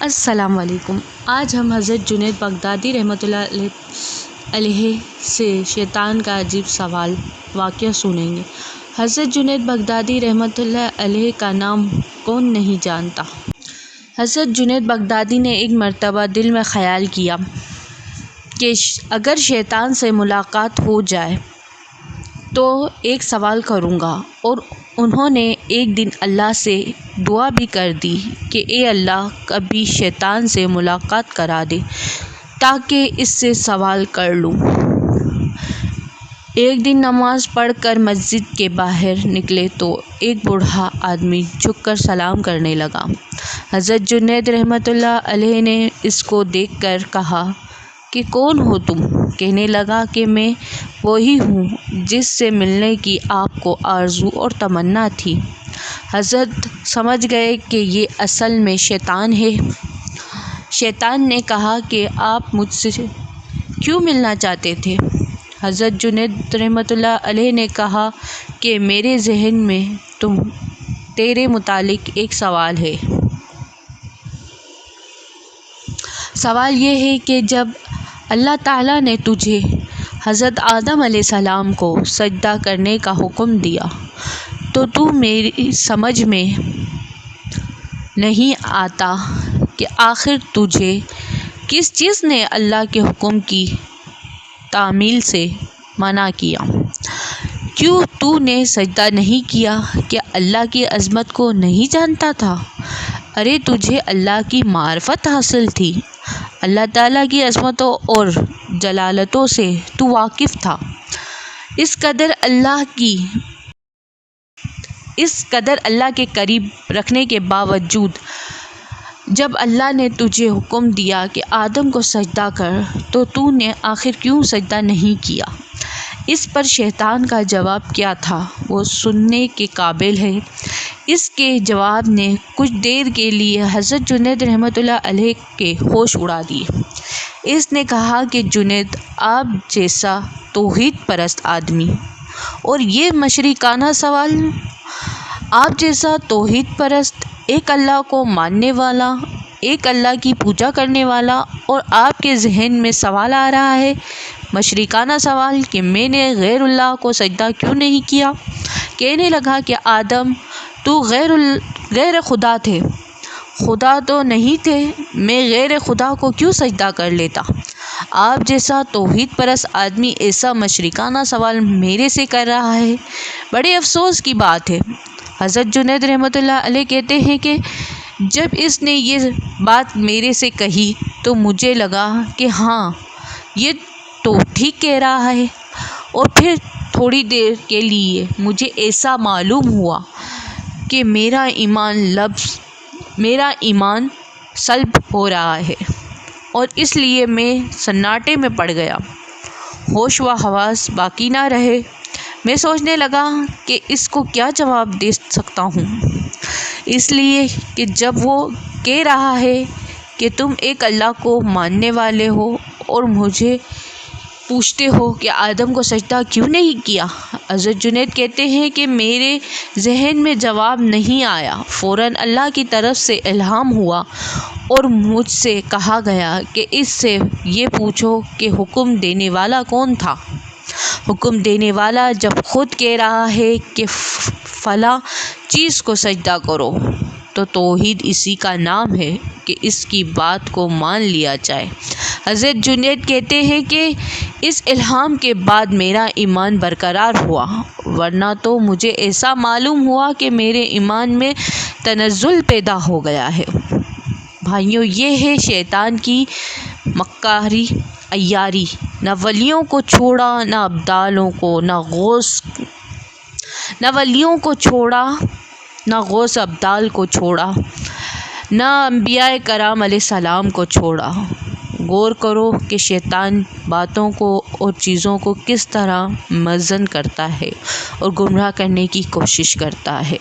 السلام علیکم۔ آج ہم حضرت جنید بغدادی رحمۃ اللہ علیہ سے شیطان کا عجیب سوال واقعہ سنیں گے۔ حضرت جنید بغدادی رحمۃ اللہ علیہ کا نام کون نہیں جانتا۔ حضرت جنید بغدادی نے ایک مرتبہ دل میں خیال کیا کہ اگر شیطان سے ملاقات ہو جائے تو ایک سوال کروں گا، اور انہوں نے ایک دن اللہ سے دعا بھی کر دی کہ اے اللہ، کبھی شیطان سے ملاقات کرا دے تاکہ اس سے سوال کر لوں۔ ایک دن نماز پڑھ کر مسجد کے باہر نکلے تو ایک بوڑھا آدمی جھک کر سلام کرنے لگا۔ حضرت جنید رحمۃ اللہ علیہ نے اس کو دیکھ کر کہا کہ کون ہو تم؟ کہنے لگا کہ میں وہی ہوں جس سے ملنے کی آپ کو آرزو اور تمنا تھی۔ حضرت سمجھ گئے کہ یہ اصل میں شیطان ہے۔ شیطان نے کہا کہ آپ مجھ سے کیوں ملنا چاہتے تھے؟ حضرت جنید رحمۃ اللہ علیہ نے کہا کہ میرے ذہن میں تیرے متعلق ایک سوال ہے۔ سوال یہ ہے کہ جب اللہ تعالیٰ نے تجھے حضرت آدم علیہ السلام کو سجدہ کرنے کا حکم دیا تو میری سمجھ میں نہیں آتا کہ آخر تجھے کس چیز نے اللہ کے حکم کی تعمیل سے منع کیا؟ کیوں تو نے سجدہ نہیں کیا؟ کیا اللہ کی عظمت کو نہیں جانتا تھا؟ ارے تجھے اللہ کی معرفت حاصل تھی، اللہ تعالیٰ کی عظمتوں اور جلالتوں سے تو واقف تھا۔ اس قدر اللہ کے قریب رکھنے کے باوجود جب اللہ نے تجھے حکم دیا کہ آدم کو سجدہ کر تو نے آخر کیوں سجدہ نہیں کیا؟ اس پر شیطان کا جواب کیا تھا وہ سننے کے قابل ہے۔ اس کے جواب نے کچھ دیر کے لیے حضرت جنید رحمۃ اللہ علیہ کے ہوش اڑا دیے۔ اس نے کہا کہ جنید، آپ جیسا توحید پرست آدمی، اور یہ مشرکانہ سوال! آپ جیسا توحید پرست، ایک اللہ کو ماننے والا، ایک اللہ کی پوجا کرنے والا، اور آپ کے ذہن میں سوال آ رہا ہے، مشرکانہ سوال کہ میں نے غیر اللہ کو سجدہ کیوں نہیں کیا؟ کہنے لگا کہ آدم، تو غیر خدا تھے، خدا تو نہیں تھے، میں غیر خدا کو کیوں سجدہ کر لیتا؟ آپ جیسا توحید پرست آدمی ایسا مشرکانہ سوال میرے سے کر رہا ہے، بڑے افسوس کی بات ہے۔ حضرت جنید رحمۃ اللہ علیہ کہتے ہیں کہ جب اس نے یہ بات میرے سے کہی تو مجھے لگا کہ ہاں، یہ تو ٹھیک کہہ رہا ہے، اور پھر تھوڑی دیر کے لیے مجھے ایسا معلوم ہوا کہ میرا ایمان سلب ہو رہا ہے، اور اس لیے میں سناٹے میں پڑ گیا، ہوش و حواس باقی نہ رہے۔ میں سوچنے لگا کہ اس کو کیا جواب دے سکتا ہوں، اس لیے کہ جب وہ کہہ رہا ہے کہ تم ایک اللہ کو ماننے والے ہو اور مجھے پوچھتے ہو کہ آدم کو سجدہ کیوں نہیں کیا۔ حضرت جنید کہتے ہیں کہ میرے ذہن میں جواب نہیں آیا، فوراً اللہ کی طرف سے الہام ہوا اور مجھ سے کہا گیا کہ اس سے یہ پوچھو کہ حکم دینے والا کون تھا؟ حکم دینے والا جب خود کہہ رہا ہے کہ فلاں چیز کو سجدہ کرو تو توحید اسی کا نام ہے کہ اس کی بات کو مان لیا جائے۔ حضرت جنید کہتے ہیں کہ اس الہام کے بعد میرا ایمان برقرار ہوا، ورنہ تو مجھے ایسا معلوم ہوا کہ میرے ایمان میں تنزل پیدا ہو گیا ہے۔ بھائیوں، یہ ہے شیطان کی مکاری عیاری، نہ ولیوں کو چھوڑا، نہ ابدالوں کو، نہ ولیوں کو چھوڑا، نہ غوث ابدال کو چھوڑا، نہ انبیاء کرام علیہ السلام کو چھوڑا۔ غور کرو کہ شیطان باتوں کو اور چیزوں کو کس طرح مزن کرتا ہے اور گمراہ کرنے کی کوشش کرتا ہے۔